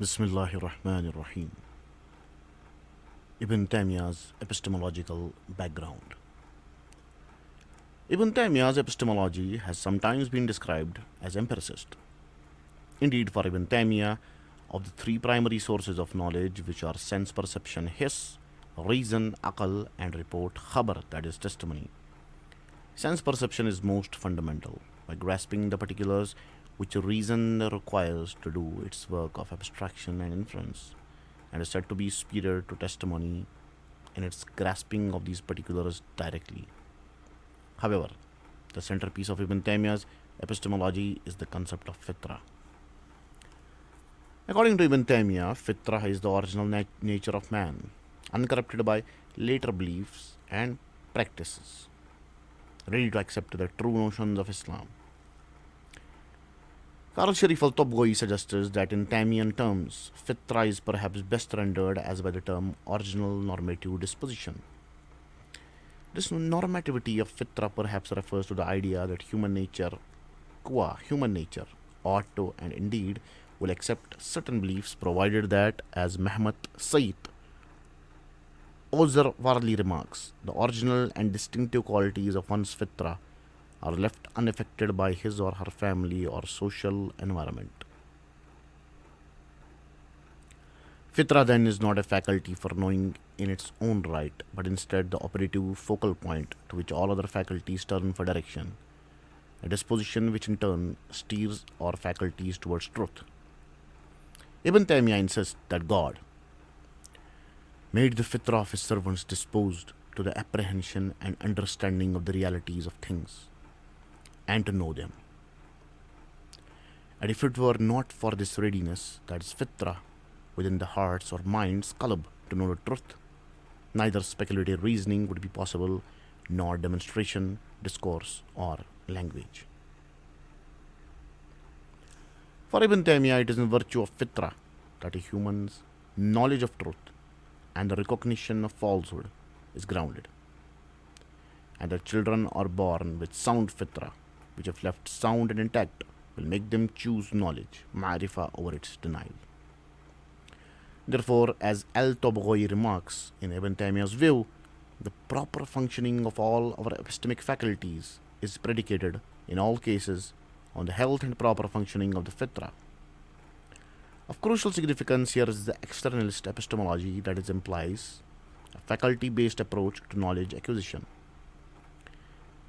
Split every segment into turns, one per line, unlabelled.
Bismillahir Rahmanir Rahim. Ibn Taymiyya's epistemological background. Ibn Taymiyya's epistemology has sometimes been described as empiricist. Indeed, for Ibn Taymiyya, of the three primary sources of knowledge, which are sense perception, hiss, reason, aql, and report, khabar, that is testimony, sense perception is most fundamental. By grasping the particulars which reason requires to do its work of abstraction and inference, and is said to be superior to testimony in its grasping of these particulars directly. However, the centerpiece of Ibn Taymiyya's epistemology is the concept of fitra. According to Ibn Taymiyyah, fitra is the original nature of man, uncorrupted by later beliefs and practices, ready to accept the true notions of Islam. Karl Sharif al-Tobgoi suggests that in Taymiyyan terms, fitra is perhaps best rendered as by the term original normative disposition. This normativity of fitra perhaps refers to the idea that human nature, qua human nature, ought to and indeed will accept certain beliefs provided that, as Mehmet Said Ozerwarli remarks, the original and distinctive qualities of one's fitra are left unaffected by his or her family or social environment. Fitra then is not a faculty for knowing in its own right, but instead the operative focal point to which all other faculties turn for direction, a disposition which in turn steers our faculties towards truth. Ibn Taymiyyah insists that God made the fitra of his servants disposed to the apprehension and understanding of the realities of things, and to know them. And if it were not for this readiness, that is fitra, within the hearts or minds qalb to know the truth, neither speculative reasoning would be possible, nor demonstration, discourse, or language. For Ibn Taymiyyah, it is in virtue of fitra that a human's knowledge of truth and the recognition of falsehood is grounded, and that children are born with sound fitra, which if left sound and intact, will make them choose knowledge, ma'rifah, over its denial. Therefore, as al-Tabghoi remarks, in Ibn Taymiyyah's view, the proper functioning of all our epistemic faculties is predicated, in all cases, on the health and proper functioning of the fitra. Of crucial significance here is the externalist epistemology that it implies a faculty-based approach to knowledge acquisition.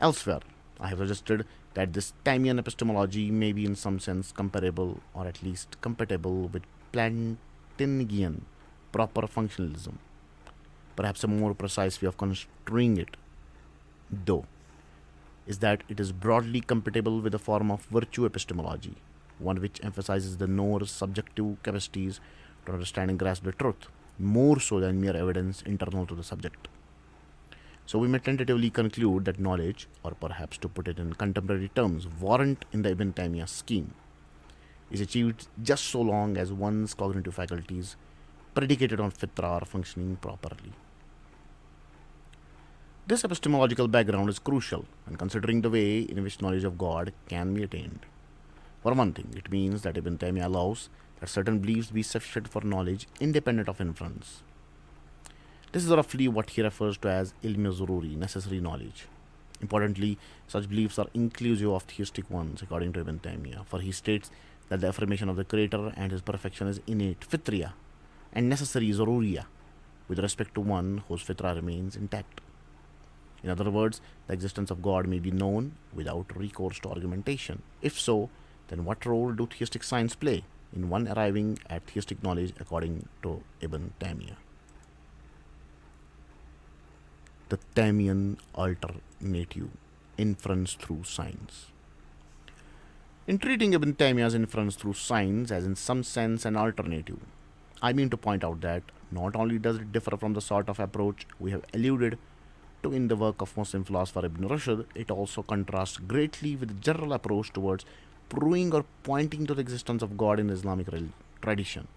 Elsewhere, I have suggested that this Taymiyan epistemology may be in some sense comparable or at least compatible with Plantingian proper functionalism. Perhaps a more precise way of construing it, though, is that it is broadly compatible with a form of virtue epistemology, one which emphasizes the knower's subjective capacities to understand and grasp the truth, more so than mere evidence internal to the subject. So we may tentatively conclude that knowledge, or perhaps to put it in contemporary terms, warrant in the Ibn Taymiyyah scheme, is achieved just so long as one's cognitive faculties, predicated on fitra, are functioning properly. This epistemological background is crucial when considering the way in which knowledge of God can be attained. For one thing, it means that Ibn Taymiyyah allows that certain beliefs be sufficient for knowledge independent of inference. This is roughly what he refers to as ilm-e-zururi, necessary knowledge. Importantly, such beliefs are inclusive of theistic ones, according to Ibn Taymiyyah, for he states that the affirmation of the Creator and His perfection is innate, fitriya, and necessary, zururiya, with respect to one whose fitra remains intact. In other words, the existence of God may be known without recourse to argumentation. If so, then what role do theistic science play in one arriving at theistic knowledge according to Ibn Taymiyyah? The Taymiyan alternative, inference through science. In treating Ibn Taymiyyah's inference through science as in some sense an alternative, I mean to point out that not only does it differ from the sort of approach we have alluded to in the work of Muslim philosopher Ibn Rushd, it also contrasts greatly with the general approach towards proving or pointing to the existence of God in Islamic tradition.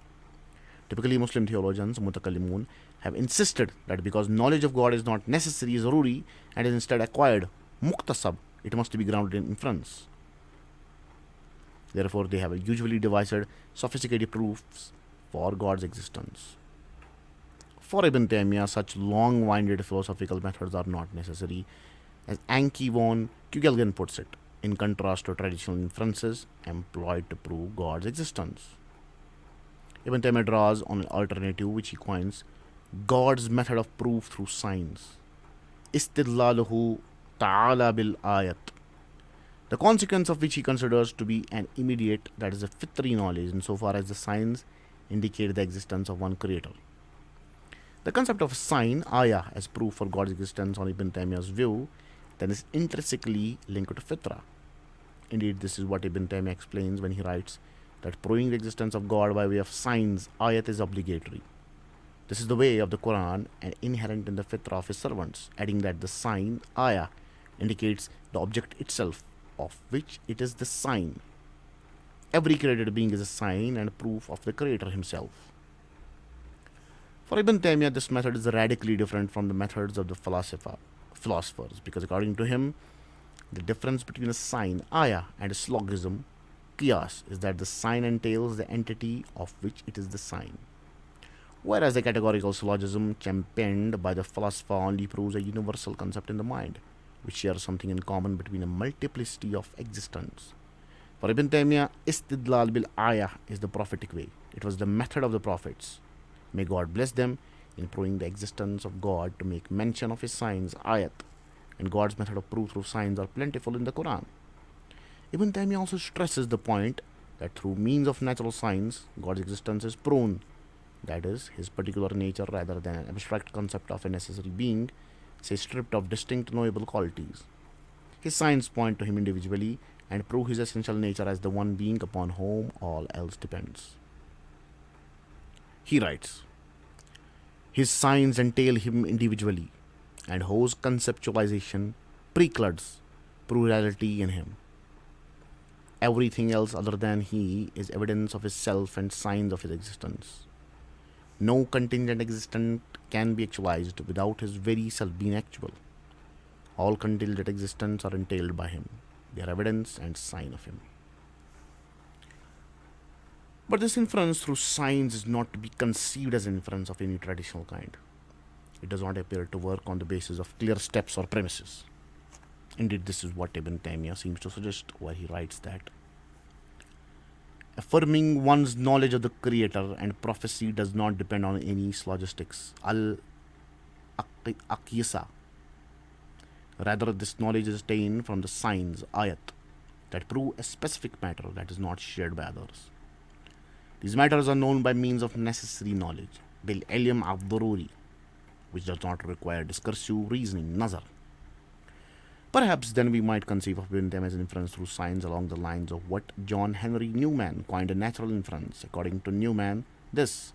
Typically, Muslim theologians, mutakallimun, have insisted that because knowledge of God is not necessary, zaruri, and is instead acquired, muktasab, it must be grounded in inference. Therefore, they have usually devised sophisticated proofs for God's existence. For Ibn Taymiyyah, such long winded philosophical methods are not necessary, as Anki von Kugelgen puts it, in contrast to traditional inferences employed to prove God's existence. Ibn Taymiyyah draws on an alternative which he coins God's method of proof through signs. Istidlaluhu ta'ala bil ayat. The consequence of which he considers to be an immediate, that is a fitri knowledge, insofar as the signs indicate the existence of one creator. The concept of sign, ayah, as proof for God's existence on Ibn Taymiyyah's view, then is intrinsically linked to fitra. Indeed, this is what Ibn Taymiyyah explains when he writes that proving the existence of God by way of signs, ayat, is obligatory. This is the way of the Quran and inherent in the fitrah of his servants, adding that the sign, ayah, indicates the object itself, of which it is the sign. Every created being is a sign and proof of the Creator himself. For Ibn Taymiyyah, this method is radically different from the methods of the philosophers, because according to him, the difference between a sign, ayah, and a syllogism, qiyas, is that the sign entails the entity of which it is the sign, whereas the categorical syllogism championed by the philosopher only proves a universal concept in the mind, which shares something in common between a multiplicity of existence. For Ibn Taymiyyah, istidlal bil ayah is the prophetic way. It was the method of the prophets. May God bless them in proving the existence of God to make mention of his signs, ayat, and God's method of proof through signs are plentiful in the Quran. Ibn Taymiyyah also stresses the point that through means of natural signs, God's existence is proven, that is, his particular nature rather than an abstract concept of a necessary being, say stripped of distinct knowable qualities. His signs point to him individually and prove his essential nature as the one being upon whom all else depends. He writes, his signs entail him individually, and whose conceptualization precludes plurality in him. Everything else other than he is evidence of his self and signs of his existence. No contingent existent can be actualized without his very self being actual. All contingent existents are entailed by him. They are evidence and sign of him. But this inference through signs is not to be conceived as inference of any traditional kind. It does not appear to work on the basis of clear steps or premises. Indeed, this is what Ibn Taymiyyah seems to suggest, where he writes that affirming one's knowledge of the Creator and prophecy does not depend on any syllogistics, al-aqisa. Rather, this knowledge is attained from the signs, ayat, that prove a specific matter that is not shared by others. These matters are known by means of necessary knowledge, bil ilm al-daruri, which does not require discursive reasoning, nazar. Perhaps then we might conceive of Ibn Taymiyyah as an inference through signs along the lines of what John Henry Newman coined a natural inference. According to Newman, this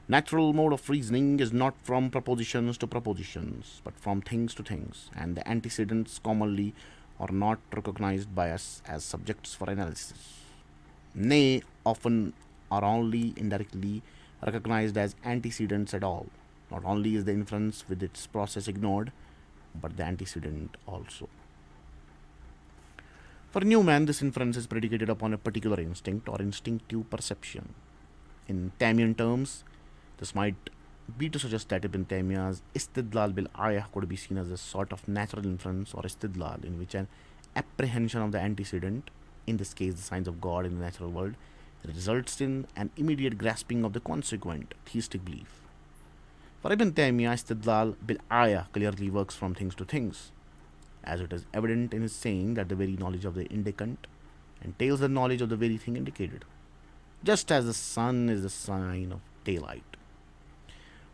natural mode of reasoning is not from propositions to propositions, but from things to things, and the antecedents commonly are not recognized by us as subjects for analysis. Nay, often are only indirectly recognized as antecedents at all. Not only is the inference with its process ignored, but the antecedent also. For Newman, this inference is predicated upon a particular instinct or instinctive perception. In Taymiyan terms, this might be to suggest that Ibn Taymiyyah's istidlal bil ayah could be seen as a sort of natural inference or istidlal in which an apprehension of the antecedent, in this case the signs of God in the natural world, results in an immediate grasping of the consequent theistic belief. For Ibn Taymiyyah, istidlal bil ayah clearly works from things to things, as it is evident in his saying that the very knowledge of the indicant entails the knowledge of the very thing indicated, just as the sun is the sign of daylight.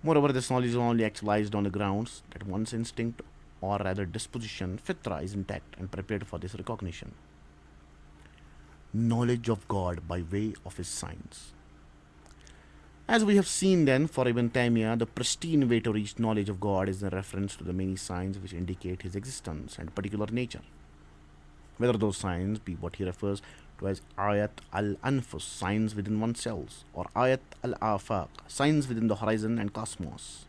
Moreover, this knowledge is only actualized on the grounds that one's instinct, or rather disposition, fitra, is intact and prepared for this recognition. Knowledge of God by way of his signs. As we have seen then, for Ibn Taymiyyah, the pristine way to reach knowledge of God is in reference to the many signs which indicate his existence and particular nature. Whether those signs be what he refers to as ayat al-anfus, signs within oneself, or ayat al-afaq, signs within the horizon and cosmos.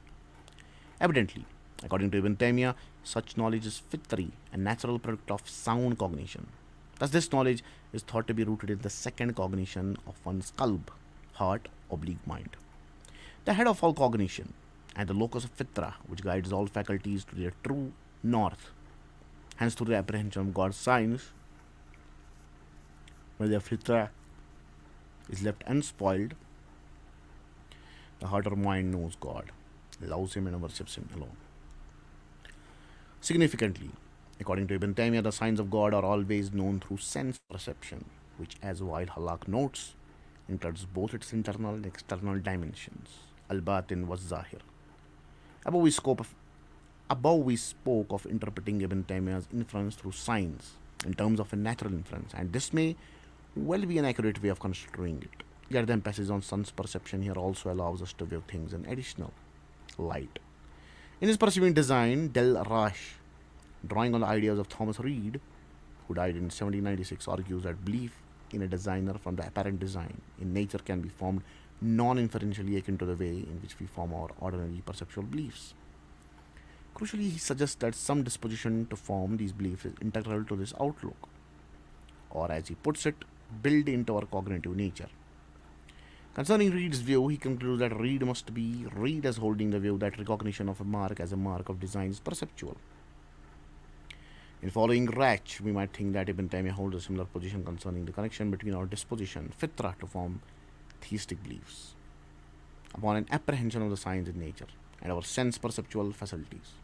Evidently, according to Ibn Taymiyyah, such knowledge is fitri, a natural product of sound cognition. Thus, this knowledge is thought to be rooted in the second cognition of one's qalb, heart, oblique mind, the head of all cognition, and the locus of fitra, which guides all faculties to their true north. Hence, through the apprehension of God's signs, where their fitra is left unspoiled, the heart or mind knows God, loves Him, and worships Him alone. Significantly, according to Ibn Taymiyyah, the signs of God are always known through sense perception, which, as Wail Halak notes, includes both its internal and external dimensions, al-batin was zahir. Above we, scope of, above we spoke of interpreting Ibn Taymiyyah's inference through signs in terms of a natural inference, and this may well be an accurate way of construing it. Yet the emphasis on sense perception here also allows us to view things in additional light. In his perceiving design, Del Rash, drawing on the ideas of Thomas Reid, who died in 1796, argues that belief in a designer from the apparent design in nature can be formed non-inferentially akin to the way in which we form our ordinary perceptual beliefs. Crucially, he suggests that some disposition to form these beliefs is integral to this outlook, or as he puts it, built into our cognitive nature. Concerning Reid's view, he concludes that Reid must be read as holding the view that recognition of a mark as a mark of design is perceptual. In following Rach, we might think that Ibn Taymiyyah holds a similar position concerning the connection between our disposition, fitra, to form theistic beliefs, upon an apprehension of the signs in nature, and our sense perceptual faculties.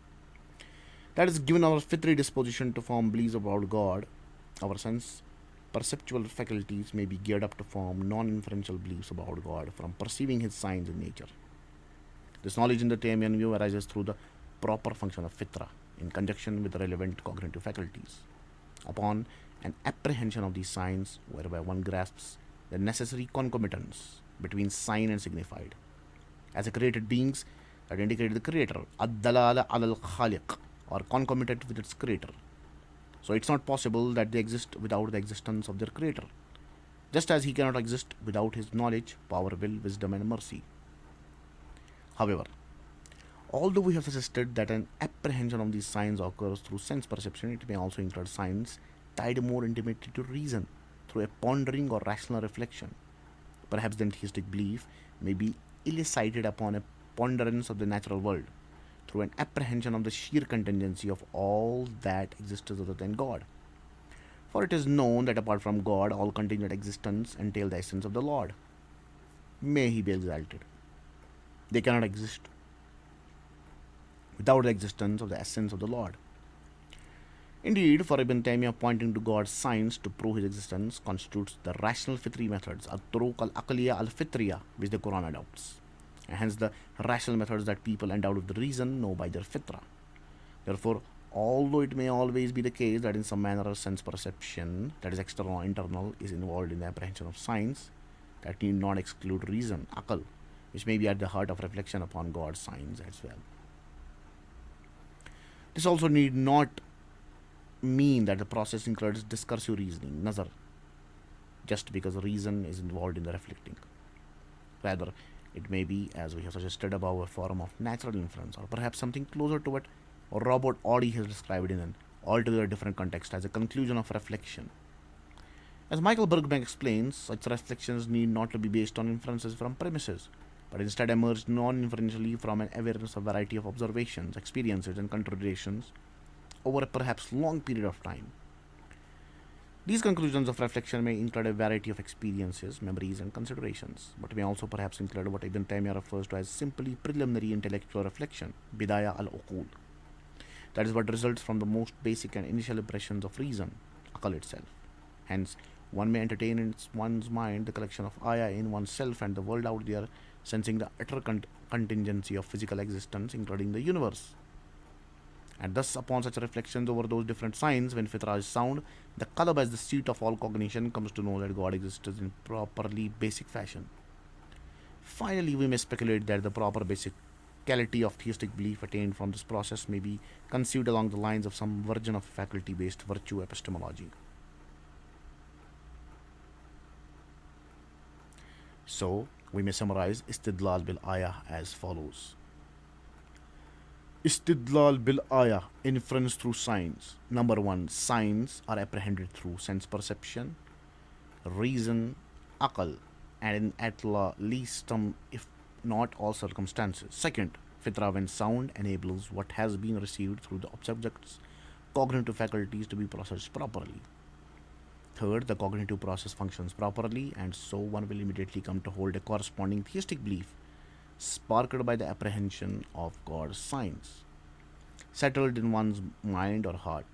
That is, given our fitri disposition to form beliefs about God, our sense perceptual faculties may be geared up to form non-inferential beliefs about God from perceiving His signs in nature. This knowledge in the Taymiyyah view arises through the proper function of fitra, in conjunction with the relevant cognitive faculties, upon an apprehension of these signs whereby one grasps the necessary concomitance between sign and signified, as a created beings that indicate the creator, ad-dalala al-khaliq, or concomitant with its creator. So it's not possible that they exist without the existence of their creator, just as he cannot exist without his knowledge, power, will, wisdom, and mercy. However, although we have suggested that an apprehension of these signs occurs through sense perception, it may also include signs tied more intimately to reason through a pondering or rational reflection. Perhaps the theistic belief may be elicited upon a ponderance of the natural world through an apprehension of the sheer contingency of all that exists other than God. For it is known that apart from God, all contingent existence entail the essence of the Lord. May He be exalted. They cannot exist without the existence of the essence of the Lord. Indeed, for Ibn Taymiyyah, pointing to God's signs to prove His existence constitutes the rational fitri methods, al-turuq al-aqliya al-fitriya, which the Quran adopts, and hence the rational methods that people endowed with the reason know by their fitra. Therefore, although it may always be the case that in some manner sense perception, that is external or internal, is involved in the apprehension of signs, that need not exclude reason, aql, which may be at the heart of reflection upon God's signs as well. This also need not mean that the process includes discursive reasoning, nazar, just because reason is involved in the reflecting. Rather, it may be, as we have suggested above, a form of natural inference, or perhaps something closer to what Robert Audi has described in an altogether different context as a conclusion of reflection. As Michael Bergbank explains, such reflections need not to be based on inferences from premises, but instead emerge non-inferentially from an awareness of a variety of observations, experiences, and considerations over a perhaps long period of time. These conclusions of reflection may include a variety of experiences, memories, and considerations, but may also perhaps include what Ibn Taymiyyah refers to as simply preliminary intellectual reflection, bidaya al-uqul. That is what results from the most basic and initial impressions of reason, aqal itself. Hence, one may entertain in one's mind the collection of ayah in oneself and the world out there, sensing the utter contingency of physical existence, including the universe. And thus, upon such reflections over those different signs, when fitra is sound, the qalb as the seat of all cognition comes to know that God exists in properly basic fashion. Finally, we may speculate that the proper basicality of theistic belief attained from this process may be conceived along the lines of some version of faculty-based virtue epistemology. So, we may summarize istidlal bil ayah as follows. Istidlal bil ayah, inference through signs. Number 1, signs are apprehended through sense perception, reason, aql, and in least some, if not all circumstances. Second, fitra when sound enables what has been received through the subject's cognitive faculties to be processed properly. Third, the cognitive process functions properly, and so one will immediately come to hold a corresponding theistic belief, sparked by the apprehension of God's signs, settled in one's mind or heart,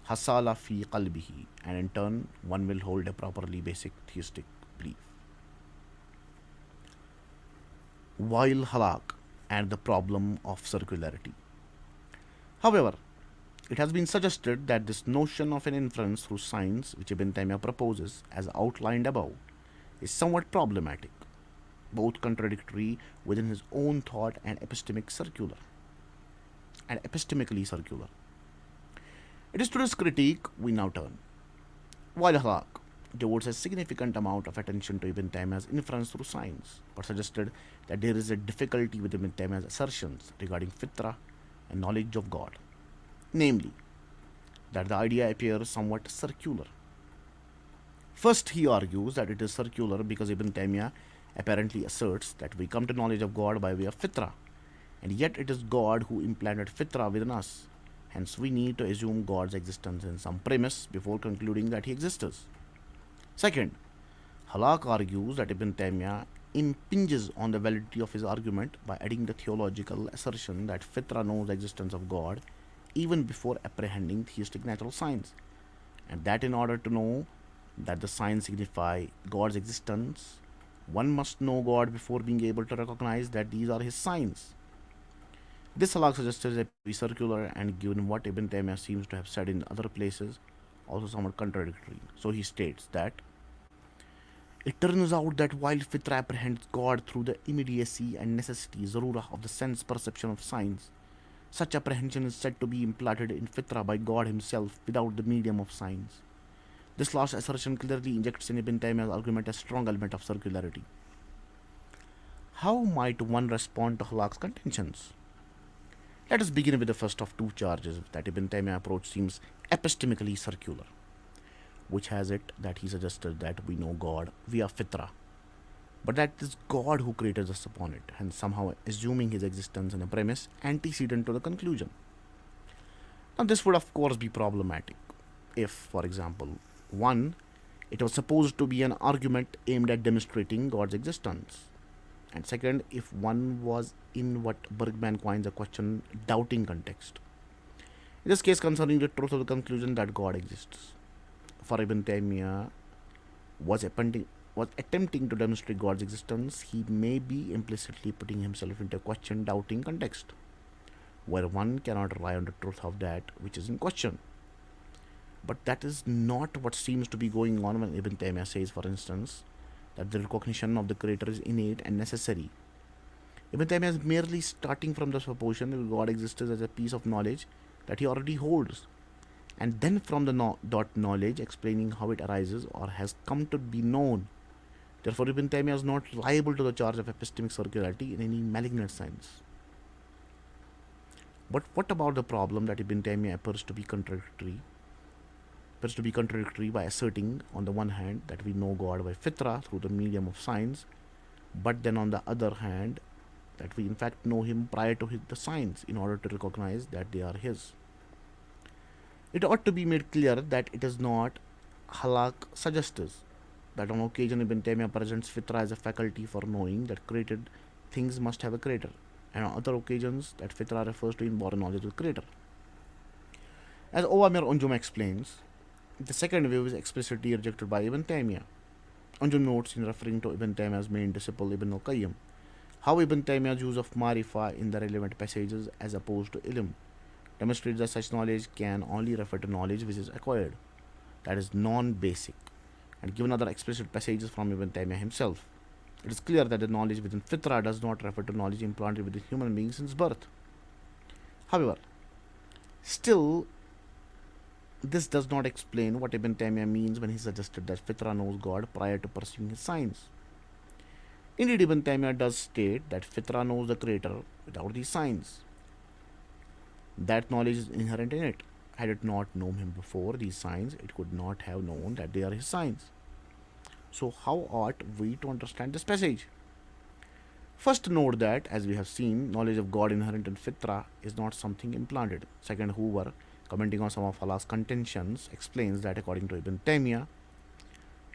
hasala fi qalbihi, and in turn one will hold a properly basic theistic belief. While halak and the problem of circularity. However, it has been suggested that this notion of an inference through science, which Ibn Taymiyyah proposes as outlined above, is somewhat problematic, both contradictory within his own thought and epistemically circular. It is to this critique we now turn. While Halak devotes a significant amount of attention to Ibn Taymiyyah's inference through science, but suggested that there is a difficulty with Ibn Taymiyyah's assertions regarding fitra and knowledge of God, namely, that the idea appears somewhat circular. First, he argues that it is circular because Ibn Taymiyyah apparently asserts that we come to knowledge of God by way of fitra, and yet it is God who implanted fitra within us. Hence, we need to assume God's existence in some premise before concluding that he exists. Second, Halak argues that Ibn Taymiyyah impinges on the validity of his argument by adding the theological assertion that fitra knows the existence of God even before apprehending theistic natural science, and that in order to know that the signs signify God's existence, one must know God before being able to recognize that these are his signs. This Halak suggests a be circular, and given what Ibn Taymiyyah seems to have said in other places, also somewhat contradictory. So he states that it turns out that while fitra apprehends God through the immediacy and necessity zarura of the sense perception of signs, such apprehension is said to be implanted in fitra by God himself without the medium of signs. This last assertion clearly injects in Ibn Taymiyyah's argument a strong element of circularity. How might one respond to Halak's contentions? Let us begin with the first of two charges that Ibn Taymiyyah approach seems epistemically circular, which has it that he suggested that we know God via fitra, but that it is God who created us upon it, and somehow assuming his existence in a premise antecedent to the conclusion. Now, this would of course be problematic if, for example, 1. It was supposed to be an argument aimed at demonstrating God's existence, and second, if one was in what Bergman coins a question doubting context. In this case, concerning the truth of the conclusion that God exists. For Ibn Taymiyyah was attempting to demonstrate God's existence, he may be implicitly putting himself into a question doubting context, where one cannot rely on the truth of that which is in question. But that is not what seems to be going on when Ibn Taymiyyah says, for instance, that the recognition of the Creator is innate and necessary. Ibn Taymiyyah is merely starting from the supposition that God exists as a piece of knowledge that he already holds, and then from the knowledge explaining how it arises or has come to be known. Therefore, Ibn Taymiyyah is not liable to the charge of epistemic circularity in any malignant sense. But what about the problem that Ibn Taymiyyah appears to be contradictory by asserting, on the one hand, that we know God by fitra through the medium of science, but then on the other hand, that we in fact know him prior to the science in order to recognize that they are his. It ought to be made clear that it is not Halak suggests that on occasion Ibn Taymiyyah presents fitra as a faculty for knowing that created things must have a creator, and on other occasions that fitra refers to inborn knowledge of the creator. As Owamir Unjum explains, the second view is explicitly rejected by Ibn Taymiyyah. Unjum notes, in referring to Ibn Taymiyyah's main disciple Ibn al-Qayyim, how Ibn Taymiyyah's use of marifa in the relevant passages as opposed to ilm demonstrates that such knowledge can only refer to knowledge which is acquired, that is non-basic, and given other explicit passages from Ibn Taymiyyah himself, it is clear that the knowledge within fitra does not refer to knowledge implanted within human beings since birth. However, still, this does not explain what Ibn Taymiyyah means when he suggested that fitra knows God prior to pursuing his science. Indeed, Ibn Taymiyyah does state that fitra knows the creator without these signs. That knowledge is inherent in it. Had it not known him before these signs, it could not have known that they are his signs. So, how ought we to understand this passage? First, note that, as we have seen, knowledge of God inherent in fitra is not something implanted. Second, Hoover, commenting on some of Allah's contentions, explains that according to Ibn Taymiyya,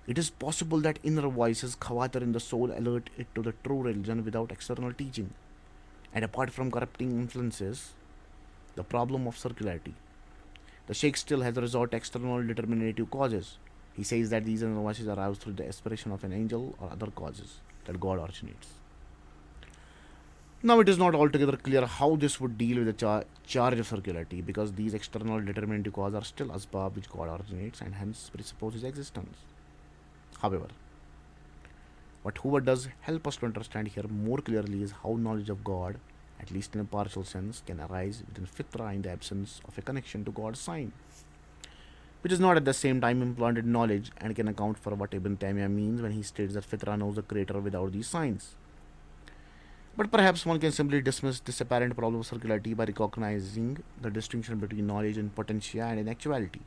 it is possible that inner voices, khawatir in the soul, alert it to the true religion without external teaching. And apart from corrupting influences, the problem of circularity. The Sheikh still has to resort to external determinative causes. He says that these inner voices are aroused through the aspiration of an angel or other causes that God originates. Now, it is not altogether clear how this would deal with the charge of circularity, because these external determinative causes are still asbab which God originates and hence presuppose his existence. However, what Hoover does help us to understand here more clearly is how knowledge of God, at least in a partial sense, can arise within fitra in the absence of a connection to God's sign, which is not at the same time implanted knowledge, and can account for what Ibn Taymiyyah means when he states that fitra knows the Creator without these signs. But perhaps one can simply dismiss this apparent problem of circularity by recognizing the distinction between knowledge in potentia and in actuality.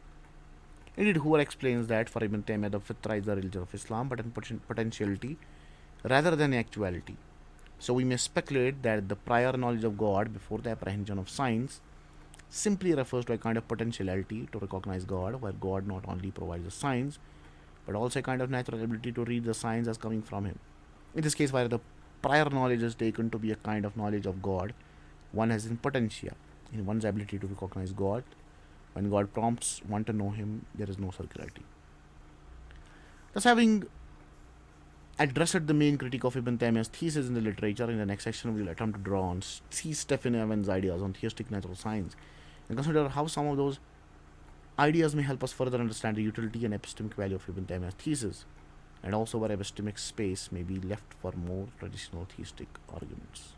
Indeed, Hoover explains that for Ibn Taymiyyah, the fitra is the religion of Islam, but in potentiality rather than actuality. So we may speculate that the prior knowledge of God before the apprehension of signs simply refers to a kind of potentiality to recognize God, where God not only provides the signs, but also a kind of natural ability to read the signs as coming from Him. In this case, where the prior knowledge is taken to be a kind of knowledge of God, one has in potentia, in one's ability to recognize God. When God prompts one to know Him, there is no circularity. Thus, having addressed the main critique of Ibn Taymiyyah's thesis in the literature, in the next section we will attempt to draw on C. Stephen Evans' ideas on theistic natural science and consider how some of those ideas may help us further understand the utility and epistemic value of Ibn Taymiyyah's thesis, and also where epistemic space may be left for more traditional theistic arguments.